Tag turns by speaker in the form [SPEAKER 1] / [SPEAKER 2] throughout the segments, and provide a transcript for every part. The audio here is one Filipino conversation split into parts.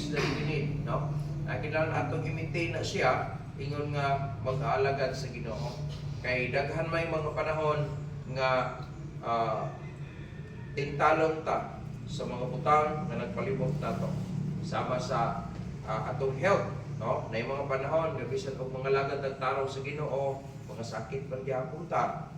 [SPEAKER 1] things that we need, no? Kailangan atong i-maintain na siya ingon nga mag-aalagad sa Ginoo. Kay daghan may mga panahon nga tintalong ta sa mga butang na nagpalibot nato sama sa atong health, no? Na mga panahon nga bisan og mga lagad nagtaraw sa Ginoo, mga sakit man gyapon ta,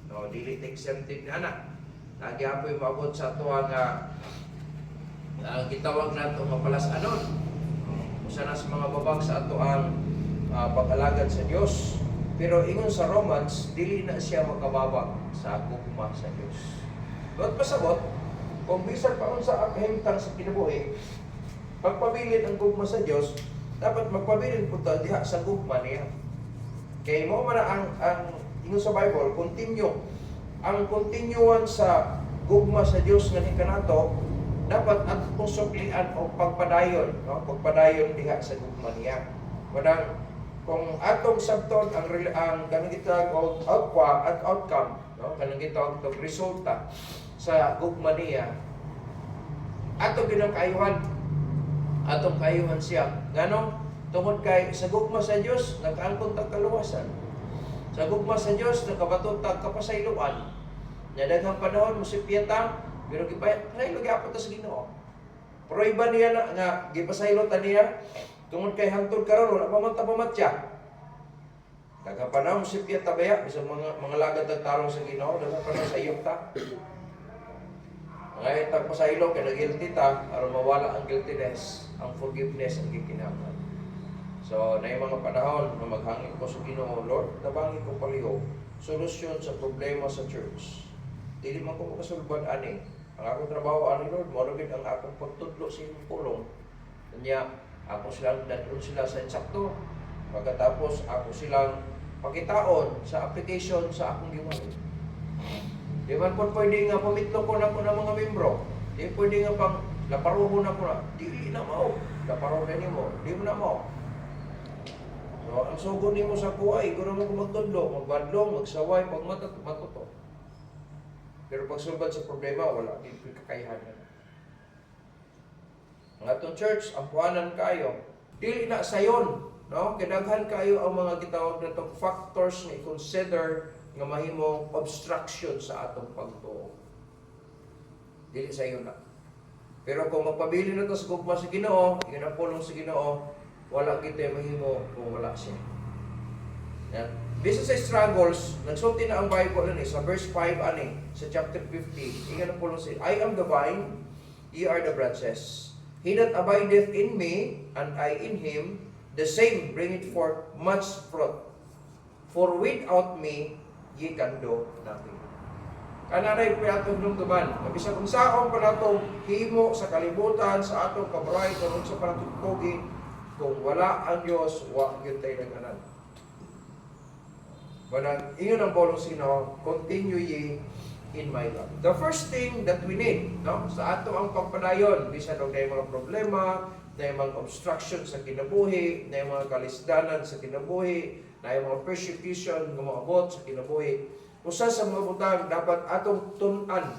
[SPEAKER 1] no? Dili ta exempted na anak. Nagyapoy maabot sa ato nga gitawag nato nga palas-anon. Usa na sa mga babag sa ato ang pag-alagad sa Dios. Pero ingon sa Romans, dili na siya makababag sa gugma sa Dios. Doon pasabot, kung bisan pa unsa ang kahimtang sa kinabuhi, pagpabilin ang gugma sa Dios, dapat magpabilin po ta diha sa gugma niya. Kay mo man ang ingon sa Bible, continue. Ang continuan sa gugma sa Dios nga ni kanato, dapat atong suklian o pagpadayon, no? Pagpadayon diha sa gugma niya. Madang kung atong sabton ang kanang gitawag og outcome, no? Kanang gitawag og resulta sa gugma niya, atong ginakayuhan, atong kayuhan siya. Ngano? Tungod kay sa gugma sa Dios nagkaangkon tag kaluwasan. Sa gugma sa Dios nakabaton tag kapasayloan. Nya daghang panahon mosipyata pero gipasaylo gyapon ta sa Ginoo. Pero iba niya na nga gipasaylo ta niya tungod kay hangtod karon wala pa man ta pamatya. Daghang panahon mosipyata baya bisan mga lagad nagtarong sa Ginoo, daghang panahon sayop ta. Ngay tag pasaylo kay nagilty ta aron mawala ang guiltiness, ang forgiveness ang gikinahanglan. So, na yung mga panahon na maghangin ko sa Ginoo, Lord, nabangin ko palihog solusyon sa problema sa church. Dili man ko makasulbad ani. Ang akong trabaho ani Lord, morogid ang akong pagtudlo sa inyong pulong. Kanya, ako silang dadun sila sa insakto. Pagkatapos, ako silang pakitaon sa application sa akong giwan. Di man po pwede nga pamitlog ko na po ng mga membro. Di pwede nga pang laparuho na po na. Di na mo. Laparuho na mo. Di mo na mo. So, ang sugo nimo sa kuway, guro mo magtudlo, magbadlong, magsaway, pag matuto. Pero pag sulbad sa problema, wala din kakayahan. Ang atong church, ampuanan kayo. Dili na sayon, no? Kadaghan kayo ang mga gitawag na itong factors na i-consider nga mahimong obstruction sa atong pagtuo. Dili sayon na. Pero kung magpabili na ito sa gugma sa Ginoo, ikinapulong sa Ginoo, wala kita mahimo kung wala siya. Yan. Bisa sa struggles, nagsulti na ang Bible sa verse 5 ani, sa chapter 50, ingan po siya, I am the vine, ye are the branches. He that abideth in me, and I in him, the same bringeth forth much fruit. For without me, ye can do nothing. Kananay po atong lumduman, mabisa kung saong pa natong himo sa kalibutan, sa atong kabray, kung sa panatugpogi, kung wala ang Diyos, huwag yun tayo nag-anan. Manang, iyon ang bolong sino, continue ye in my love. The first thing that we need, no, sa ato ang pagpadayon, bisan og na mga problema, na mga obstruction sa kinabuhi, na mga kalisdanan sa kinabuhi, na mga persecution nga maabot sa kinabuhi, usa sa mga butang dapat atong tun-an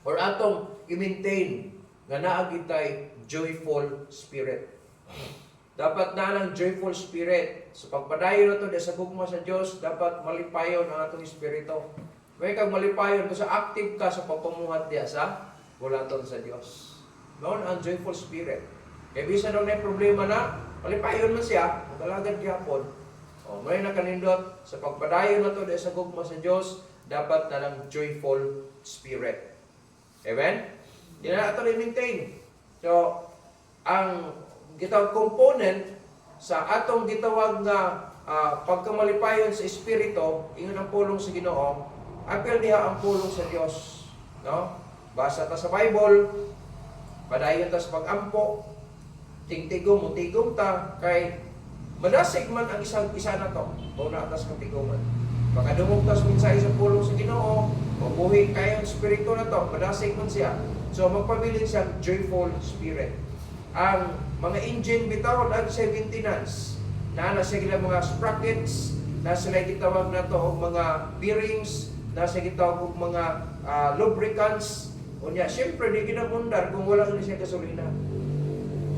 [SPEAKER 1] or atong i-maintain nga naagitay joyful spirit. Dapat na ng joyful spirit. Sa pagpadayon na ito, sa gugma sa Diyos, dapat malipayon ang atong espiritu. May kang malipayon, kung sa active ka sa pagpamuhat diya sa bulaton sa Diyos. Noon ang joyful spirit. Kaya bisa daw na problema na, malipayon man siya, magkalagad gyapon. O, may nakanindot, sa pagpadayon na ito, sa gugma sa Diyos, dapat na ng joyful spirit. Amen? Yan na ito i-maintain. So, ang gitawag component sa atong gitawag nga pagkamalipayon sa espiritu, ingon ang pulong sa Ginoo, apil diha ang pulong sa Dios, no? Basa ta sa Bible, padayon ta sa pag-ampo, tigtigom mutigom ta kay madasig man ang isa na to, kung naatas ka tiguman. Pagkadumog ta sa mensahe sa pulong sa Ginoo, mabuhi kayo ang espiritu na to, madasig man siya. So magpabilin siyang joyful spirit. Ang mga engine bitaw ang 70 nuts. Na sila mga sprockets, na sila gitawag na to og mga bearings, na sila gitawag og mga lubricants. Unya, siyempre di ginabundar kung wala ni siya gasolina.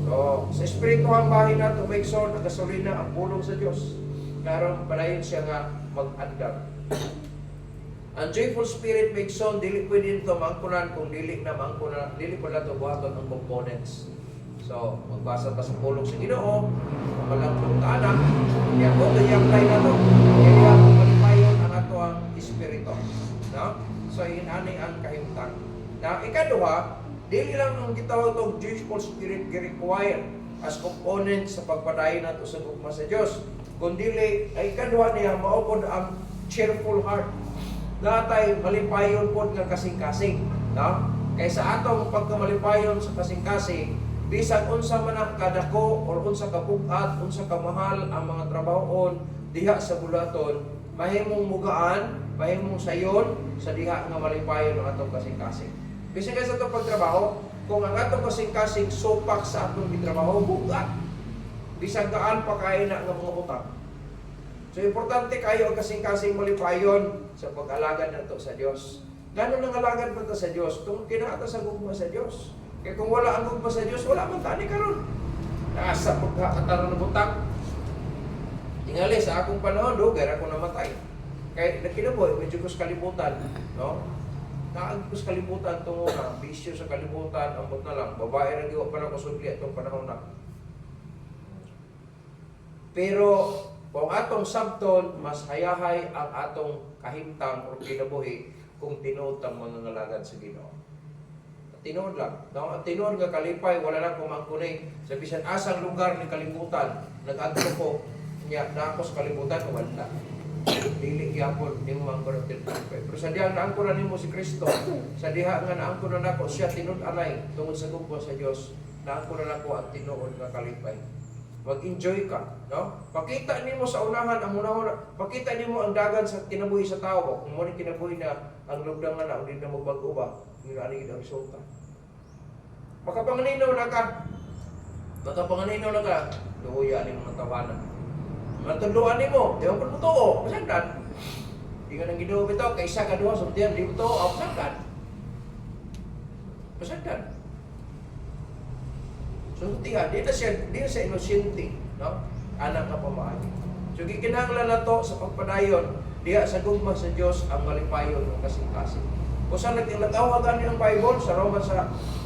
[SPEAKER 1] So, sa espirituhang bahin na to, make sure na gasolina ang pulong sa Diyos. Karon palayon siya nga mag-andar. Ang joyful spirit make sure dili pwede nito maangkunan kung dili na maangkunan, dili pa to buhaton ang components. So, magbasa pa sa pulong sa Ginoo, mamalangkong taana, kaya ko i-apply na to. Kaya malipayon ang ato ang espiritu. No? So, inani ang kahimtang. Na ikaduha, dili lang ang gitawag itong joyful spirit required as component sa pagpadayon nato sa gugma sa Diyos. Kung dili, ay ikaduha niya, maupod ang cheerful heart. Natay malipayon po nga kasing-kasing. No? Kaysa atong pagkamalipayon sa kasing-kasing, bisag unsa man ang kadako or unsa ka bugat, unsa ka mahal ang mga trabahoon diha sa bulaton, mahimong mugaan, mahimong sayon sa diha nga malipayon ang atong kasing-kasing. Bisag sa atong pagtrabaho, kung ang atong kasing-kasing supak sa atong gitrabaho, bugat. Bisag kaan pa kay na nga mga butang. So importante kayo ang kasing-kasing malipayon sa pag-alagad nato sa Dios. Ganun ang alagad pa sa Dios, tung kinaata sa gugma sa Dios. Kaya kung wala ang gugma sa Diyos, wala man tani karon. Nasa pagkakataran ng butang. Tingali sa akong panahon, gara ako namatay. Kaya nakinaboy, medyo ko sa kalibutan. No? Naag ko sa kalibutan tungo na, bisyo sa kalibutan, ambot na lang. Babae na giwa pa na kusudli itong panahon na. Pero, kung atong sabton, mas hayahay ang atong kahimtang o kinabuhi kung tinuod ang mga ngalagad sa Ginoo. Tinuod lang. No? Ang tinuod nga kalipay, wala lang kumangkunay. Sa bisan asang lugar ni kalibutan, nag-adto ko, niya, na ako sa kalibutan, wala. Dili gyapon ni mo ang kalipay. Pero sa diha naangkuran nimo si Kristo, sa diha nga naangkuran nako siya tinud-anay tungod sa gugma sa Dios, naangkuran nako ang tinuod nga kalipay. Mag-enjoy ka, no? Pakita nimo sa unahan ang unahon, pakita nimo ang dagan sa kinabuhi sa tao. Kung mo ni kinabuhi na ang lugdangan na uli na magbago ba, hindi ani ang resulta. Makapanganinaw na ka. Makapanganinaw na ka. Luhuya ni mga tawanan. Matuluan ni mo. Di mo pa totoo. Masagdan. Di ka nang ginoo bitaw. Kaysa ka duha. Sumtiyan. Di mo totoo. Masagdan. Masagdan. Sumtiyan. Di na siya inosente. No? Anak ka pamaagi. So, gikinahanglan na to sa pagpadayon. Diya sa gugma sa Diyos ang malipayon ng kasing-kasing. Kung saan nagtawag ang Bible sa Roma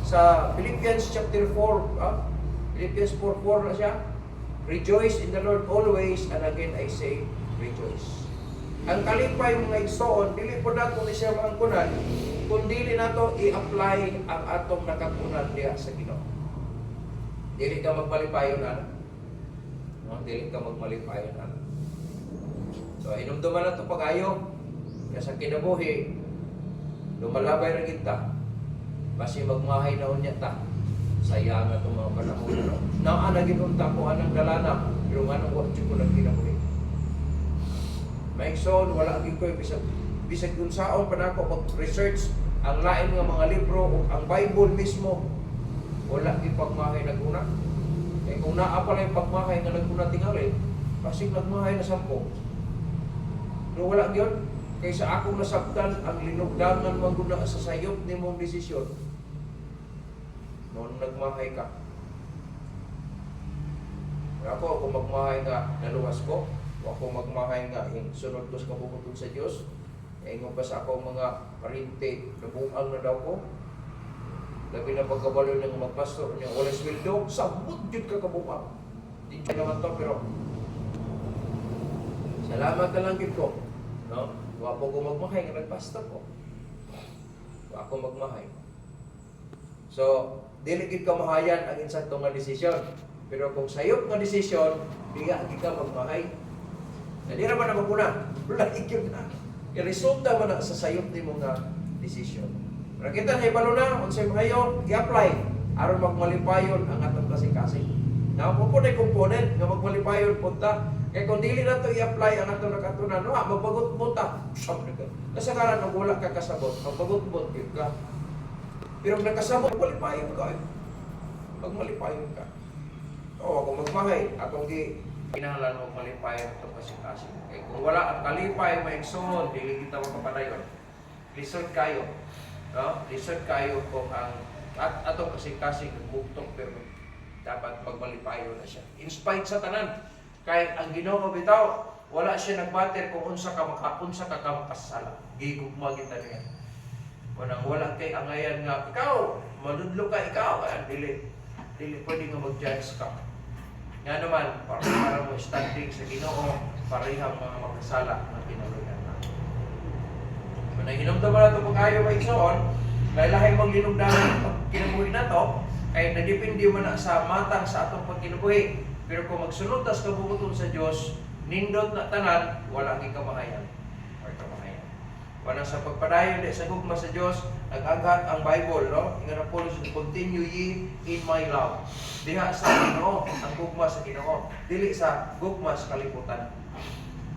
[SPEAKER 1] sa Philippians chapter 4, Philippians 4:4 na siya. Rejoice in the Lord always, and again I say, rejoice. Ang kalipay mga igsoon, dili po nato ni siya maangkunan, kung dili nato i-apply ang atong nakakunan diya sa Ginoo. Dili ka magmalipayon na. No? Dili ka magmalipayon na. So, inumduman na ito pag-ayo. Kaya sa kinabuhi, lumalabay rin kita. Basi magmahay na unya ta. Sayang na itong mga panahon. Naan na ginunta ko anang dalana. Pero nga nang watch ko lang kinabuhi. Maikson, wala ang gikoy. Bisag kung saon pa na ako mag-research ang lain ng mga libro o ang Bible mismo. Wala ipagmahay na guna. Kaya kung naa pala yung pagmahay na naguna tingali, kasi nagmahay na 10. Pero wala yun. Kaysa akong nasabtan ang linugdangan maguna sa sayop ni mong desisyon. Noon nagmahay ka. Ako magmahay nga, naluwas ko. Ako magmahay nga, sunod ko sa kabukutod sa Diyos. Ngayon pa sa ako mga parinte, nabuang na daw ko. Labi na pagkabalo ng mga pastor niya, wala sweldo, sabot yun ka kabuang. Hindi naman to, pero salamat na lang yun ko. No? Wapo ko magmahay, nga nagpasta ko. Ako magmahay. So, diligid ka mahayan ang insakto nga desisyon. Pero kung sayop nga desisyon, di ka magmahay. Hindi naman na maguna. Wala ikyon na. Kaya resulta man sa sayop ni mo nga desisyon. Pero kita na ibalo na, kung sa'yo ngayon, i-apply. Aron magmalipayon ang atong kasing-kasing. Na po po na component nga magmalipayon punta. Kaya kung dili na ito i-apply ang atong nakatunan, no, magbagot mo ta. Kasagaran na wala ka kasabot, magbagot mo ka. Pero nakasabot, magmalipayon ka. Magmalipayon ka. O, kung magmahay, atong kinahanglan mo malipayon itong kasing-kasing. Kaya kung wala ang kalipay, maigsoon, dili kita makapadayon. Research kayo. No? Research kayo kung ang atong kasing-kasing buktok pero dapat dapat magmalipayo na siya. In spite sa tanan, kay ang Ginoo bitaw, wala siya nagbater kung unsa ka makasala. Gigugma kita niya. Kunang wala kay angayan nga ikaw, manudlo ka ikaw, dili pwede nga mag-judge ka. Nga naman, para mo standing sa Ginoo, parehang mga makasala na kinaluyan na. Kung hinumdaman na ito pag ayaw maigsoon, lahi-lahi mong linugdanan pag kinabuhi na ito, ay nadipindi mo na sa matang sa atong pagkinabuhi. Pero kung magsunod tas kabubuton sa Diyos, nindot na tanan, wala ang kamahayan. Or kamahayan. Wala sa pagpadayon sa gugma sa Diyos, nag-aghat ang Bible, no? Ingat na po, continue ye in my love. Diha sa Ginoo, ang gugma sa Ginoo. Dili sa gugma sa kalibutan.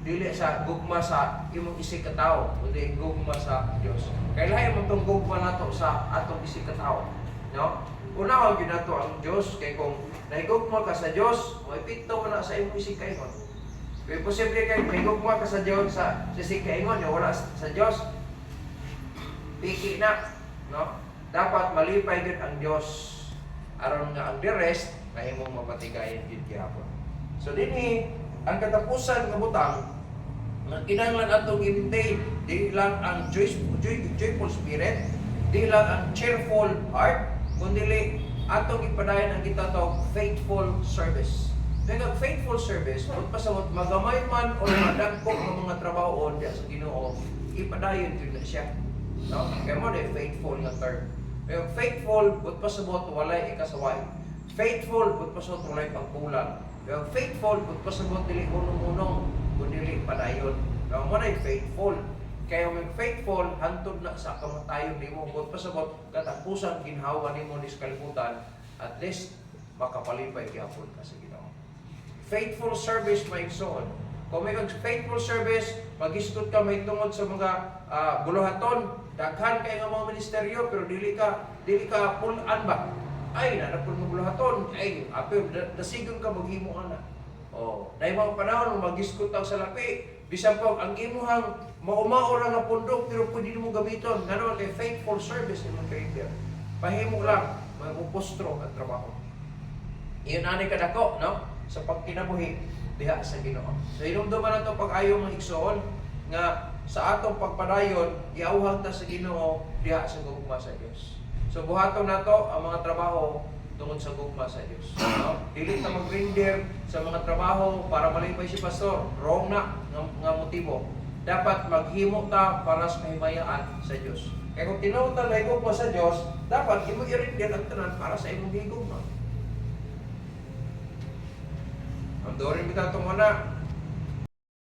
[SPEAKER 1] Dili sa gugma sa imong isig ka tao, kundi gugma sa Dios. Kaya lahi mo tong gugma nato sa atong isig ka tao, no? Una gyud nato ang Dios, kay kung nahigugma ka sa Dios, maipikto mo na sa imong isig kaingon. Kaya posible kay mahigugma ka sa Dios sa isig kaingon, wala sa Dios. Piki na, no? Dapat malipay gyud ang Dios aron nga ang the rest mahimong mapatigayon gyud gihapon. So dinhi ang katapusan nga butang nga kinahanglan atong i-maintain, di lang ang joyful spirit, di lang ang cheerful heart, kundi atong ipadayon ang gitatawag faithful service. Kaya faithful service, kung pasabot magamay man o madagkog ng mga trabaho diya sa Ginoo, ipadayon yun na siya. No? Kaya mo na faithful nga term. Pero faithful, kung pasabot walay ikasaway. Faithful, kung pasabot walay pagkulang. Pero faithful, kung pasabot dili unong-unong, kung dili padayon. Kaya mo na faithful. Kaya may faithful, hantod na sa kamatayon ni mo. Kung pasabot, katapusan ginhawa ni mo ni kalibutan, at least, makapalipay gyapon ka sa Ginoo. Faithful service may igsoon. Kung may faithful service, mag-istot ka may tungod sa mga buluhaton, daghan kay nga mga ministeryo, pero dili ka pulan ba? Ay, nanapon mo buluhaton, ay, apil, dasigon ka maghimo ana. Oh, dahil mga panahon, mag-istot sa lapi, bisan po, ang imuhang maumaura nga pundok, pero pwede mo gamiton. Nga naman kay faithful service ni mga career. Pahimo lang, magpupostro ang trabaho. Iyon ani kadako, no? Sa pagkinabuhi, diha sa Ginoo. So, hinumduman na ito pag-ayaw mga igsoon, nga sa atong pagpadayon, iauhang ta sa Ginoo, diha sa gugma sa Dios. So, buhaton na to ang mga trabaho tungod sa gugma sa Dios. No? Dili na mag-render sa mga trabaho para malipay si pastor. Wrong na nga motibo. Dapat maghimo ta para sa kahimayaan sa Dios. Kaya kung tinuod ta na higugma sa Dios, dapat imo i-render ang tanan para sa imong higugma. Ang dorin kita itong una,